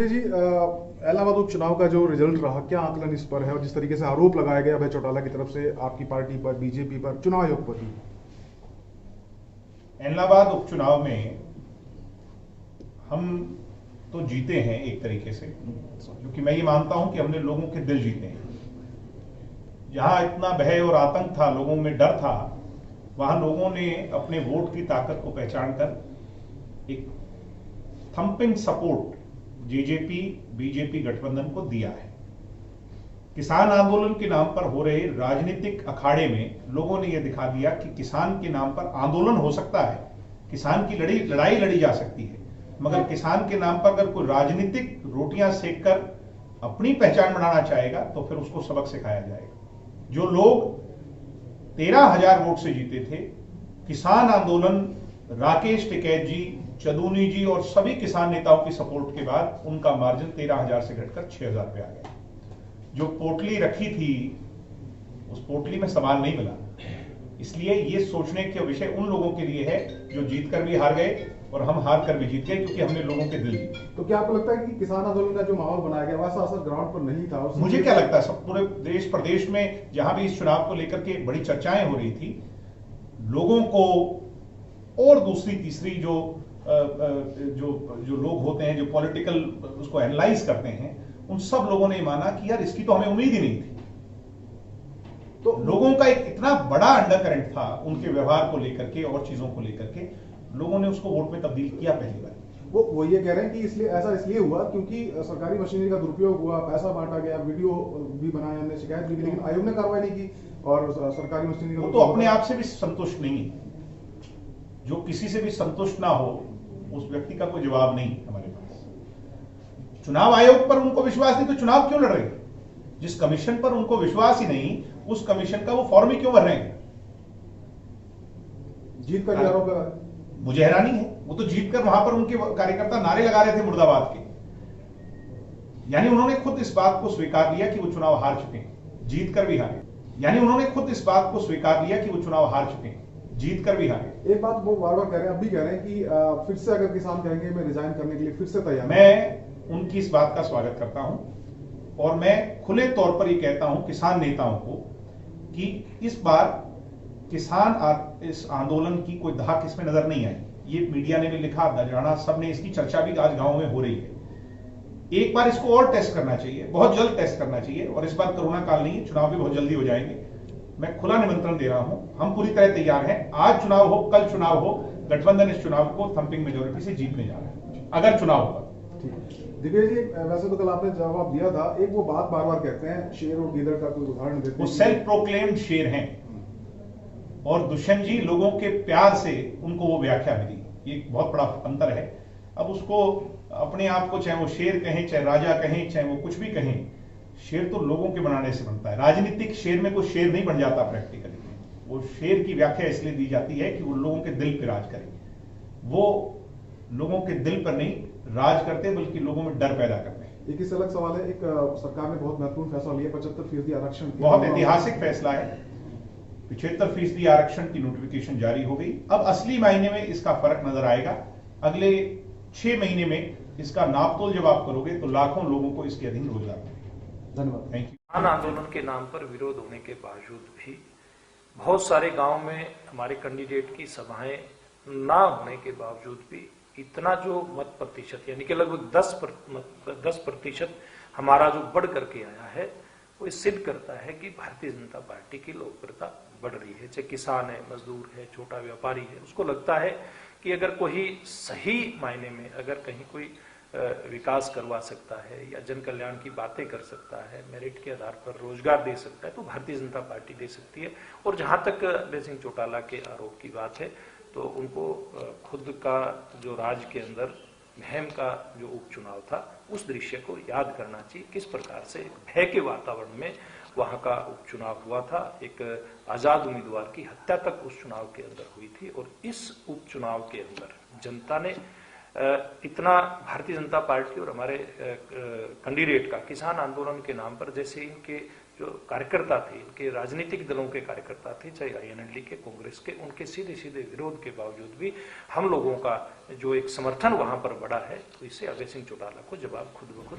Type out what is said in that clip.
जी इलाहाबाद उपचुनाव का जो रिजल्ट रहा, क्या आकलन इस पर है? और जिस तरीके से आरोप लगाया गया अभय चौटाला की तरफ से आपकी पार्टी पर, बीजेपी पर, चुनाव आयोग पर भी। इलाहाबाद उपचुनाव में हम तो जीते हैं एक तरीके से, क्योंकि मैं ये मानता हूं कि हमने लोगों के दिल जीते हैं। जहां इतना भय और आतंक था, लोगों में डर था, वहां लोगों ने अपने वोट की ताकत को पहचान कर एक थंपिंग सपोर्ट जेजेपी बीजेपी गठबंधन को दिया है। किसान आंदोलन के नाम पर हो रहे राजनीतिक अखाड़े में लोगों ने यह दिखा दिया कि किसान के नाम पर आंदोलन हो सकता है, किसान की लड़ाई लड़ी जा सकती है, मगर किसान के नाम पर अगर कोई राजनीतिक रोटियां सेक कर अपनी पहचान बनाना चाहेगा तो फिर उसको सबक सिखाया जाएगा। जो लोग 13,000 वोट से जीते थे, किसान आंदोलन, राकेश टिकैत जी, चदूनी जी और सभी किसान नेताओं की सपोर्ट के बाद उनका मार्जिन 13,000 से घटकर 6,000 पे आ गया। जो पोटली रखी थी उस पोटली में सामान नहीं मिला। इसलिए ये सोचने के विषय उन लोगों के लिए है जो जीतकर भी हार गए और हम हार कर भी जीत गए, क्योंकि हमने लोगों के दिल जीते। तो क्या आपको लगता है कि किसान आंदोलन का जो माहौल बनाया गया वैसा असर ग्राउंड पर नहीं था? मुझे क्या लगता है, सब पूरे देश प्रदेश में जहां भी इस चुनाव को लेकर के बड़ी चर्चाएं हो रही थी, लोगों को और दूसरी तीसरी जो लोग होते हैं, जो पॉलिटिकल उसको एनालाइज करते हैं, उन सब लोगों ने माना कि यार इसकी तो हमें उम्मीद ही नहीं थी। तो लोगों का एक इतना बड़ा अंडरकरेंट था उनके व्यवहार को लेकर के और चीजों को लेकर के, लोगों ने उसको वोट में तब्दील किया पहली बार। वो ये कह रहे हैं कि इसलिए हुआ क्योंकि सरकारी मशीनरी का दुरुपयोग हुआ, पैसा बांटा गया, वीडियो भी बनाया, हमने शिकायत भी की, लेकिन आयोग ने कार्रवाई नहीं की और सरकारी मशीनरी वो तो अपने आप से भी संतुष्ट नहीं है। जो किसी से भी संतुष्ट ना हो उस व्यक्ति का कोई जवाब नहीं हमारे पास। चुनाव आयोग पर उनको विश्वास नहीं तो चुनाव क्यों लड़ रहे हैं? जिस कमीशन पर उनको विश्वास ही नहीं, उस कमीशन का वो फॉर्म ही क्यों भर रहे हैं? जीत का आरोप है। मुझे हैरानी है, वो तो जीत कर वहां पर उनके कार्यकर्ता नारे लगा रहे थे मुर्दाबाद के। यानी उन्होंने खुद इस बात को स्वीकार लिया कि वो चुनाव हार चुके हैं, जीत कर भी हारे। यानी उन्होंने खुद इस बात को स्वीकार लिया कि वो चुनाव हार चुके हैं, जीत कर भी हारे। एक बात वो बार बार कह रहे हैं, अब भी कह रहे हैं कि फिर से अगर किसान कहेंगे मैं रिजाइन करने के लिए फिर से तैयार। मैं उनकी इस बात का स्वागत करता हूं और मैं खुले तौर पर ये कहता हूं किसान नेताओं को कि इस बार किसान इस आंदोलन की कोई धाक इसमें नजर नहीं आई। ये मीडिया ने भी लिखा, दर्जाना सबने इसकी चर्चा भी आज गांव में हो रही है। एक बार इसको और टेस्ट करना चाहिए, बहुत जल्द टेस्ट करना चाहिए, और इस बार कोरोना काल नहीं है, चुनाव भी बहुत जल्दी हो जाएंगे। मैं खुला निमंत्रण दे रहा हूं, हम पूरी तरह तैयार हैं। आज चुनाव हो, कल चुनाव हो, गठबंधन इस चुनाव को थंपिंग मेजोरिटी से जीतने जा रहा है, अगर चुनाव होगा। दिव्य जी, वैसे तो कल आपने जवाब दिया था, एक वो बात बार बार कहते हैं, शेर और गीदड़ का कोई उदाहरण देते हैं। वो सेल्फ प्रोक्लेम्ड शेर हैं और दुष्यंत जी लोगों के प्यार से उनको वो व्याख्या मिली। ये बहुत बड़ा अंतर है। अब उसको अपने आप को चाहे वो शेर कहें, चाहे राजा कहें, चाहे वो कुछ भी कहें, शेर तो लोगों के बनाने से बनता है। राजनीतिक शेर में कोई शेर नहीं बन जाता प्रैक्टिकली। वो शेर की व्याख्या इसलिए दी जाती है कि वो लोगों के दिल पर राज करे। वो लोगों के दिल पर नहीं राज करते, बल्कि लोगों में डर पैदा करते हैं। एक इस अलग सवाल है, एक सरकार ने बहुत महत्वपूर्ण फैसला लिया, 75% आरक्षण। बहुत ऐतिहासिक फैसला है। 75% आरक्षण की नोटिफिकेशन जारी हो गई। अब असली मायने में इसका फर्क नजर आएगा। अगले 6 महीने में इसका नापतोल जब आप करोगे तो लाखों लोगों को इसके अधीन रोजगार मिलेगा। धन्यवाद। Thank you. किसान आंदोलन के नाम पर विरोध होने के बावजूद भी बहुत सारे गांव में हमारे कैंडिडेट की सभाएं ना होने के बावजूद भी इतना जो मत प्रतिशत, यानी कि लगभग 10% हमारा जो बढ़ करके आया है, वो इस सिद्ध करता है कि भारतीय जनता पार्टी की लोकप्रियता बढ़ रही है। चाहे किसान है, मजदूर है, छोटा व्यापारी है, उसको लगता है कि अगर कोई सही मायने में अगर कहीं कोई विकास करवा सकता है या जन कल्याण की बातें कर सकता है, मेरिट के आधार पर रोजगार दे सकता है, तो भारतीय जनता पार्टी दे सकती है। और जहां तक अभय सिंह चौटाला के आरोप की बात है, तो उनको खुद का जो राज्य के अंदर महम का जो उपचुनाव था, उस दृश्य को याद करना चाहिए, किस प्रकार से भय के वातावरण में वहां का उपचुनाव हुआ था। एक आजाद उम्मीदवार की हत्या तक उस चुनाव के अंदर हुई थी, और इस उपचुनाव के अंदर जनता ने इतना भारतीय जनता पार्टी और हमारे कैंडिडेट का किसान आंदोलन के नाम पर, जैसे इनके जो कार्यकर्ता थे, इनके राजनीतिक दलों के कार्यकर्ता थे, चाहे INLD के, कांग्रेस के, उनके सीधे सीधे विरोध के बावजूद भी हम लोगों का जो एक समर्थन वहां पर बढ़ा है, तो इससे अभय सिंह चौटाला को जवाब खुद ब खुद